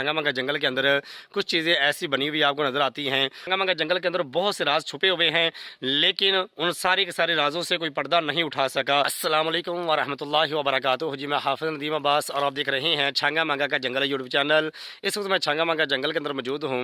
छंगामंगा जंगल के अंदर कुछ चीज़ें ऐसी बनी हुई आपको नज़र आती हैं। छंगामंगा जंगल के अंदर बहुत से राज छुपे हुए हैं, लेकिन उन सारे के सारे राजों से कोई पर्दा नहीं उठा सका। अस्सलाम वालेकुम व रहमतुल्लाहि व बरकातुहू। जी, मैं हाफिज़ नदीम अब्बास और आप देख रहे हैं छंगामंगा का जंगल यूट्यूब चैनल। इस वक्त मैं छंगामंगा जंगल के अंदर मौजूद हूँ।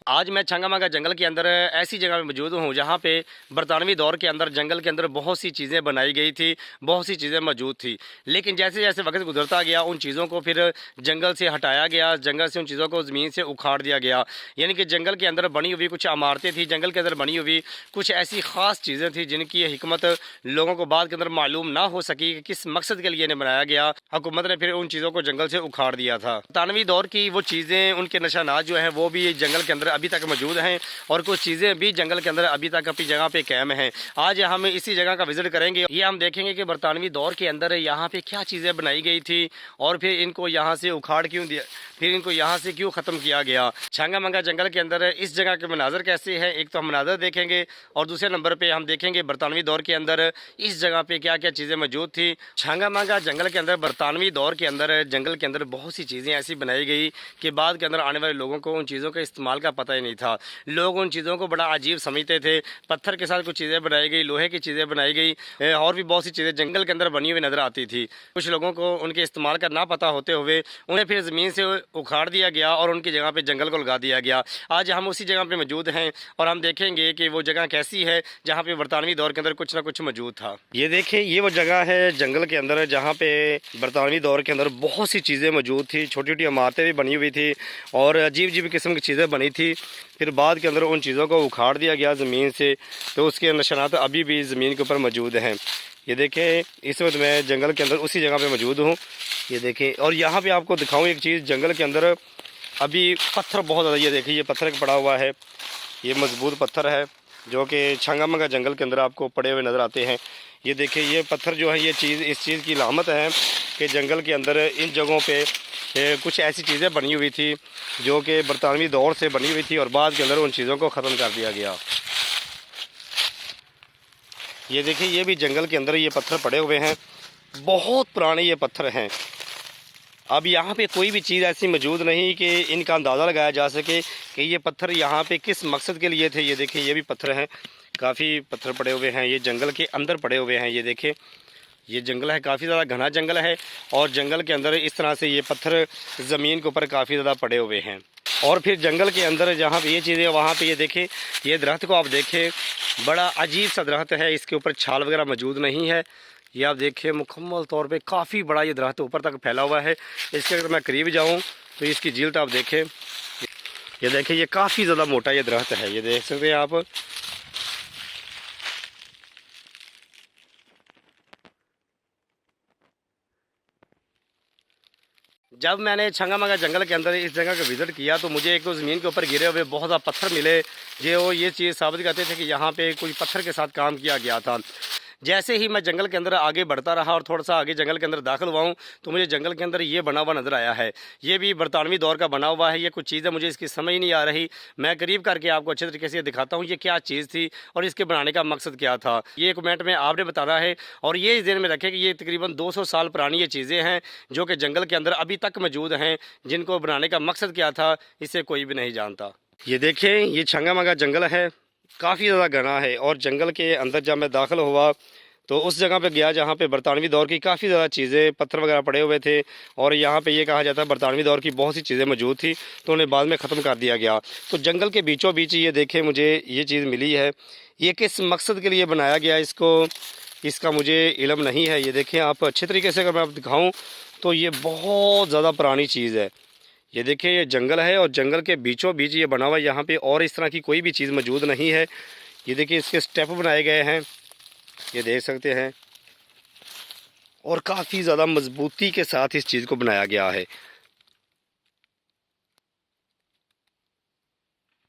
आज मैं छंगामंगा जंगल के अंदर ऐसी जगह में मौजूद हूँ जहाँ पे बरतानवी दौर के अंदर जंगल के अंदर बहुत सी चीज़ें बनाई गई थी, बहुत सी चीज़ें मौजूद थी। लेकिन जैसे जैसे वक्त गुजरता गया उन चीज़ों को फिर जंगल से हटाया गया, जंगल से उन चीज़ों को ज़मीन से उखाड़ दिया गया। यानी कि जंगल के अंदर बनी हुई कुछ इमारतें थी, जंगल के अंदर बनी हुई कुछ ऐसी ख़ास चीज़ें थी जिनकी ये हिकमत लोगों को बाद के अंदर मालूम ना हो सकी कि किस मकसद के लिए इन्हें बनाया गया। हुकूमत ने फिर उन चीज़ों को जंगल से उखाड़ दिया था। तानवी दौर की वो चीज़ें, उनके निशानात जो हैं वो भी जंगल के अंदर अभी तक मौजूद हैं और कुछ चीज़ें भी जंगल के अंदर अभी तक अपनी जगह पर कायम हैं। आज हम इसी जगह का विज़िट करेंगे। ये हम देखेंगे कि बरतानवी दौर के अंदर यहाँ पे क्या चीज़ें बनाई गई थी और फिर इनको यहाँ से उखाड़ क्यों दिया, फिर इनको यहाँ से क्यों ख़त्म किया गया। छंगामंगा जंगल के अंदर इस जगह के मनाजर कैसे हैं, एक तो हम मनाजर देखेंगे और दूसरे नंबर पे हम देखेंगे बरतानवी दौर के अंदर इस जगह पे क्या क्या चीज़ें मौजूद थी। छंगामंगा जंगल के अंदर बरतानवी दौर के अंदर जंगल के अंदर बहुत सी चीज़ें ऐसी बनाई गई कि बाद के अंदर आने वाले लोगों को उन चीज़ों के इस्तेमाल का पता ही नहीं था। लोग उन चीज़ों को बड़ा अजीब समझते थे। पत्थर के साथ कुछ चीज़ें बनाई गई, लोहे की चीज़ें बनाई गई और भी बहुत सी चीज़ें जंगल के अंदर बनी हुई नज़र आती थी। कुछ लोगों को उनके इस्तेमाल का ना पता होते हुए उन्हें फिर ज़मीन से उखाड़ दिया गया और उनकी जगह पे जंगल को लगा दिया गया। आज हम उसी जगह पे मौजूद हैं और हम देखेंगे कि वो जगह कैसी है जहाँ पे बरतानवी दौर के अंदर कुछ ना कुछ मौजूद था। ये देखें, ये वो जगह है जंगल के अंदर जहाँ पे बरतानवी दौर के अंदर बहुत सी चीज़ें मौजूद थी, छोटी छोटी इमारतें भी बनी हुई थी और अजीब अजीब किस्म की चीज़ें बनी थी। फिर बाद के अंदर उन चीज़ों को उखाड़ दिया गया ज़मीन से, तो उसके निशानात अभी भी ज़मीन के ऊपर मौजूद हैं। ये देखें, इस वक्त मैं जंगल के अंदर उसी जगह पे मौजूद हूँ। ये देखें, और यहाँ पे आपको दिखाऊँ एक चीज़, जंगल के अंदर अभी पत्थर बहुत ज़्यादा, ये देखिए ये पत्थर पड़ा हुआ है, ये मजबूत पत्थर है जो कि छंगामंगा जंगल के अंदर आपको पड़े हुए नज़र आते हैं। ये देखिए, ये पत्थर जो है, ये चीज़ इस चीज़ की अलामत है कि जंगल के अंदर इन जगहों पे कुछ ऐसी चीज़ें बनी हुई थी जो कि बरतानवी दौर से बनी हुई थी और बाद के अंदर उन चीज़ों को ख़त्म कर दिया गया। ये देखिए, ये भी जंगल के अंदर ये पत्थर पड़े हुए हैं, बहुत पुराने ये पत्थर हैं। अब यहाँ पे कोई भी चीज़ ऐसी मौजूद नहीं कि इनका अंदाज़ा लगाया जा सके कि ये पत्थर यहाँ पे किस मकसद के लिए थे। ये देखिए, ये भी पत्थर हैं, काफ़ी पत्थर पड़े हुए हैं, ये जंगल के अंदर पड़े हुए हैं। ये देखें, ये जंगल है, काफ़ी ज़्यादा घना जंगल है और जंगल के अंदर इस तरह से ये पत्थर ज़मीन के ऊपर काफ़ी ज़्यादा पड़े हुए हैं। और फिर जंगल के अंदर जहाँ पे ये चीज़ें, वहाँ पे ये देखें, ये दरख्त को आप देखें, बड़ा अजीब सा दरख्त है, इसके ऊपर छाल वगैरह मौजूद नहीं है। ये आप देखिए, मुकम्मल तौर पे काफ़ी बड़ा ये दरख्त ऊपर तक फैला हुआ है। इसके अगर मैं करीब जाऊँ तो इसकी जील्द आप देखें, ये देखिए, ये काफ़ी ज़्यादा मोटा ये दरख्त है, ये देख सकते हैं आप। जब मैंने छंगामंगा जंगल के अंदर इस जगह का विज़िट किया तो मुझे एक तो ज़मीन के ऊपर गिरे हुए बहुत ज़्यादा पत्थर मिले, जो ये चीज़ साबित करते थे कि यहाँ पे कोई पत्थर के साथ काम किया गया था। जैसे ही मैं जंगल के अंदर आगे बढ़ता रहा और थोड़ा सा आगे जंगल के अंदर दाखिल हुआ हूँ तो मुझे जंगल के अंदर ये बना हुआ नज़र आया है। ये भी बरतानवी दौर का बना हुआ है। ये कुछ चीज़ें मुझे इसकी समझ नहीं आ रही, मैं करीब करके आपको अच्छे तरीके से दिखाता हूँ ये क्या चीज़ थी और इसके बनाने का मकसद क्या था। ये कमेंट में आपने बताना है और ये ज़हन में रखें कि ये तकरीबन 200 साल पुरानी ये चीज़ें हैं जो कि जंगल के अंदर अभी तक मौजूद हैं, जिनको बनाने का मकसद क्या था इसे कोई भी नहीं जानता। ये देखें, ये छंगामंगा जंगल है, काफ़ी ज़्यादा घना है और जंगल के अंदर जब मैं दाखिल हुआ तो उस जगह पे गया जहाँ पे बरतानवी दौर की काफ़ी ज़्यादा चीज़ें, पत्थर वगैरह पड़े हुए थे और यहाँ पे ये कहा जाता है बरतानवी दौर की बहुत सी चीज़ें मौजूद थी तो उन्हें बाद में ख़त्म कर दिया गया। तो जंगल के बीचों बीच ये देखें, मुझे ये चीज़ मिली है, ये किस मकसद के लिए बनाया गया इसको, इसका मुझे इल्म नहीं है। ये देखें आप, अच्छे तरीके से अगर मैं आप दिखाऊँ तो ये बहुत ज़्यादा पुरानी चीज़ है। ये देखिए, ये जंगल है और जंगल के बीचों बीच ये बना हुआ है, यहाँ पे और इस तरह की कोई भी चीज़ मौजूद नहीं है। ये देखिए, इसके स्टेप बनाए गए हैं, ये देख सकते हैं, और काफ़ी ज़्यादा मजबूती के साथ इस चीज़ को बनाया गया है।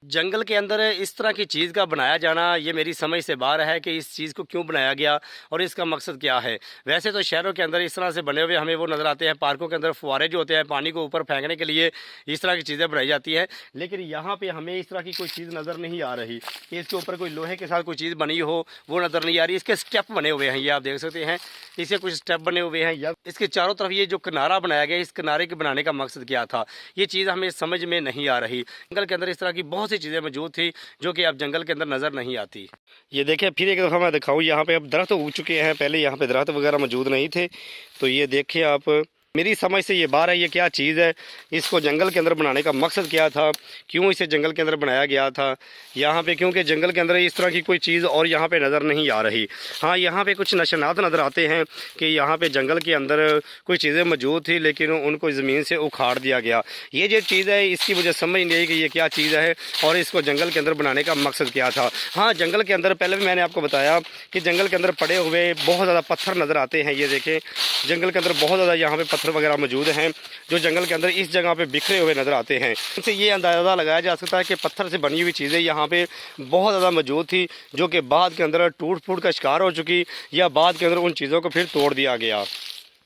जंगल के अंदर इस तरह की चीज़ का बनाया जाना ये मेरी समझ से बाहर है कि इस चीज़ को क्यों बनाया गया और इसका मकसद क्या है। वैसे तो शहरों के अंदर इस तरह से बने हुए हमें वो नज़र आते हैं, पार्कों के अंदर फुहारे जो होते हैं पानी को ऊपर फेंकने के लिए इस तरह की चीज़ें बनाई जाती है, लेकिन यहाँ पे हमें इस तरह की कोई चीज़ नज़र नहीं आ रही कि इसके ऊपर कोई लोहे के साथ कोई चीज़ बनी हो, वो नज़र नहीं आ रही। इसके स्टेप बने हुए हैं, ये आप देख सकते हैं, इसके कुछ स्टेप बने हुए हैं। या इसके चारों तरफ ये जो किनारा बनाया गया, इस किनारे के बनाने का मकसद क्या था, ये चीज़ हमें समझ में नहीं आ रही। जंगल के अंदर इस तरह की बहुत सी चीज़ें मौजूद थी जो कि अब जंगल के अंदर नज़र नहीं आती। ये देखें, फिर एक दफ़ा मैं दिखाऊँ, यहाँ पे अब दरख्त उग चुके हैं, पहले यहाँ पे दरख्त वगैरह मौजूद नहीं थे। तो ये देखिए आप, मेरी समझ से ये बाहर है ये क्या चीज़ है, इसको जंगल के अंदर बनाने का मकसद क्या था, क्यों इसे जंगल के अंदर बनाया गया था यहाँ पे, क्योंकि जंगल के अंदर इस तरह की कोई चीज़ और यहाँ पे नज़र नहीं आ रही। हाँ, यहाँ पे कुछ निशानात नज़र आते हैं कि यहाँ पे जंगल के अंदर कोई चीज़ें मौजूद थी लेकिन उनको ज़मीन से उखाड़ दिया गया। ये जो चीज़ है इसकी मुझे समझ नहीं आई कि ये क्या चीज़ है और इसको जंगल के अंदर बनाने का मकसद क्या था। हाँ, जंगल के अंदर पहले भी मैंने आपको बताया कि जंगल के अंदर पड़े हुए बहुत ज़्यादा पत्थर नज़र आते हैं। ये देखें, जंगल के अंदर बहुत ज़्यादा यहाँ पे पत्थर वगैरह मौजूद हैं जो जंगल के अंदर इस जगह पे बिखरे हुए नज़र आते हैं। इनसे ये अंदाज़ा लगाया जा सकता है कि पत्थर से बनी हुई चीज़ें यहाँ पे बहुत ज़्यादा मौजूद थी जो कि बाद के अंदर टूट फूट का शिकार हो चुकी, या बाद के अंदर उन चीज़ों को फिर तोड़ दिया गया।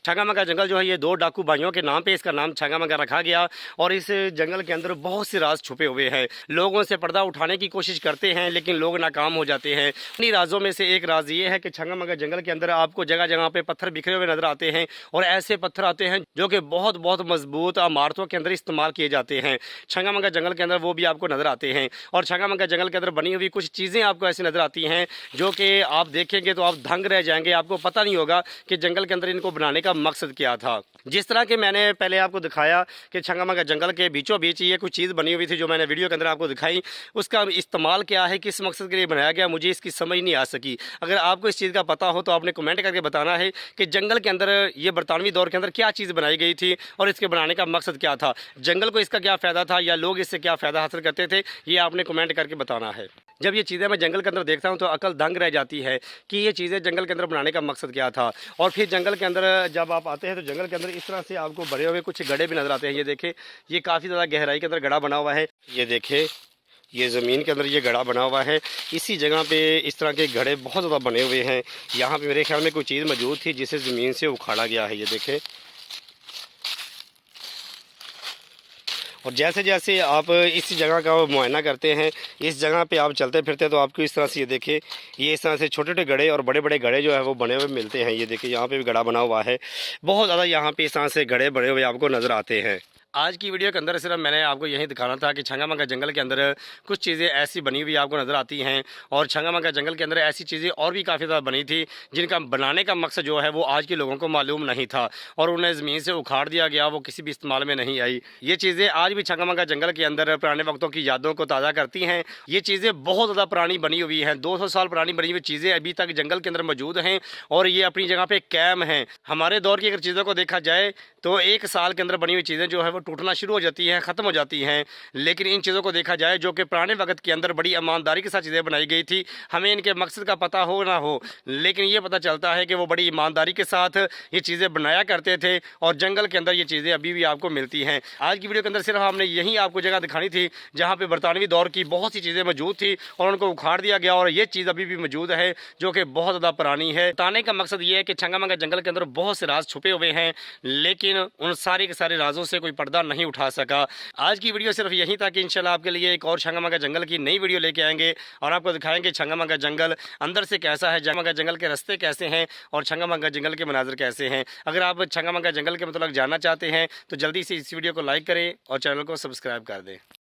छांगामांगा जंगल जो है ये दो डाकू भाइयों के नाम पे इसका नाम छांगामांगा रखा गया और इस जंगल के अंदर बहुत से राज छुपे हुए हैं। लोगों से पर्दा उठाने की कोशिश करते हैं लेकिन लोग नाकाम हो जाते हैं। उन्हीं राजों में से एक राज ये है कि छांगामांगा जंगल के अंदर आपको जगह जगह पे पत्थर बिखरे हुए नजर आते हैं और ऐसे पत्थर आते हैं जो कि बहुत बहुत मजबूत इमारतों के अंदर इस्तेमाल किए जाते हैं। छांगामांगा जंगल के अंदर वो भी आपको नजर आते हैं और छांगामांगा जंगल के अंदर बनी हुई कुछ चीज़ें आपको ऐसी नजर आती हैं जो कि आप देखेंगे तो आप दंग रह जाएंगे। आपको पता नहीं होगा कि जंगल के अंदर इनको बनाने का मकसद क्या था। जिस तरह के मैंने पहले आपको दिखाया कि छांगामांगा जंगल के बीचों बीच ये कुछ चीज़ बनी हुई थी जो मैंने वीडियो के अंदर आपको दिखाई, उसका इस्तेमाल क्या है, किस मकसद के लिए बनाया गया, मुझे इसकी समझ नहीं आ सकी। अगर आपको इस चीज़ का पता हो तो आपने कमेंट करके बताना है कि जंगल के अंदर ये बरतानवी दौर के अंदर क्या चीज़ बनाई गई थी और इसके बनाने का मकसद क्या था, जंगल को इसका क्या फ़ायदा था या लोग इससे क्या फ़ायदा हासिल करते थे, ये आपने कमेंट करके बताना है। जब ये चीज़ें मैं जंगल के अंदर देखता हूँ तो अकल दंग रह जाती है कि ये चीज़ें जंगल के अंदर बनाने का मकसद क्या था। और फिर जंगल के अंदर जब आप आते हैं तो जंगल के अंदर इस तरह से आपको भरे हुए कुछ गड्ढे भी नज़र आते हैं। ये देखें, ये काफ़ी ज़्यादा गहराई के अंदर गड्ढा बना हुआ है। ये देखें, ये ज़मीन के अंदर ये गड्ढा बना हुआ है। इसी जगह पे इस तरह के गड्ढे बहुत ज़्यादा बने हुए हैं। यहाँ पे मेरे ख्याल में कोई चीज़ मौजूद थी जिसे ज़मीन से उखाड़ा गया है। ये देखें, और जैसे जैसे आप इस जगह का मुआयना करते हैं, इस जगह पे आप चलते फिरते तो आपको इस तरह से ये देखें, ये इस तरह से छोटे छोटे गड्ढे और बड़े बड़े गड्ढे जो है वो बने हुए मिलते हैं। ये देखिए, यहाँ पे भी गड्ढा बना हुआ है, बहुत ज़्यादा यहाँ पे इस तरह से गड्ढे बने हुए आपको नज़र आते हैं। आज की वीडियो के अंदर सिर्फ मैंने आपको यही दिखाना था कि छांगामांगा जंगल के अंदर कुछ चीज़ें ऐसी बनी हुई आपको नज़र आती हैं और छांगामांगा जंगल के अंदर ऐसी चीज़ें और भी काफ़ी ज़्यादा बनी थी जिनका बनाने का मकसद जो है वो आज के लोगों को मालूम नहीं था और उन्हें ज़मीन से उखाड़ दिया गया, वो किसी भी इस्तेमाल में नहीं आई। ये चीज़ें आज भी छांगामांगा जंगल के अंदर पुराने वक्तों की यादों को ताज़ा करती हैं। ये चीज़ें बहुत ज़्यादा पुरानी बनी हुई हैं, 200 साल पुरानी बनी हुई चीज़ें अभी तक जंगल के अंदर मौजूद हैं और ये अपनी जगह पर कायम हैं। हमारे दौर की अगर चीज़ों को देखा जाए तो 1 साल के अंदर बनी हुई चीज़ें जो है वो टूटना शुरू हो जाती हैं, ख़त्म हो जाती हैं। लेकिन इन चीज़ों को देखा जाए जो कि पुराने वक्त के अंदर बड़ी ईमानदारी के साथ चीज़ें बनाई गई थी, हमें इनके मकसद का पता हो ना हो लेकिन ये पता चलता है कि वो बड़ी ईमानदारी के साथ ये चीज़ें बनाया करते थे और जंगल के अंदर ये चीज़ें अभी भी आपको मिलती हैं। आज की वीडियो के अंदर सिर्फ हमने यही आपको जगह दिखानी थी जहाँ पर बरतानवी दौर की बहुत सी चीज़ें मौजूद थी और उनको उखाड़ दिया गया और ये चीज़ अभी भी मौजूद है जो कि बहुत ज़्यादा पुरानी है। बताने का मकसद ये है कि छांगामांगा जंगल के अंदर बहुत से राज छुपे हुए हैं लेकिन उन सारे के सारे राजों से कोई पर्दा नहीं उठा सका। आज की वीडियो सिर्फ यही था कि इंशाल्लाह आपके लिए एक और छांगामांगा जंगल की नई वीडियो लेके आएंगे और आपको दिखाएंगे छांगामांगा जंगल अंदर से कैसा है, छांगामांगा जंगल के रास्ते कैसे हैं और छांगामांगा जंगल के मनाजर कैसे हैं। अगर आप छांगामांगा जंगल के मतलब जानना चाहते हैं तो जल्दी से इस वीडियो को लाइक करें और चैनल को सब्सक्राइब कर दें।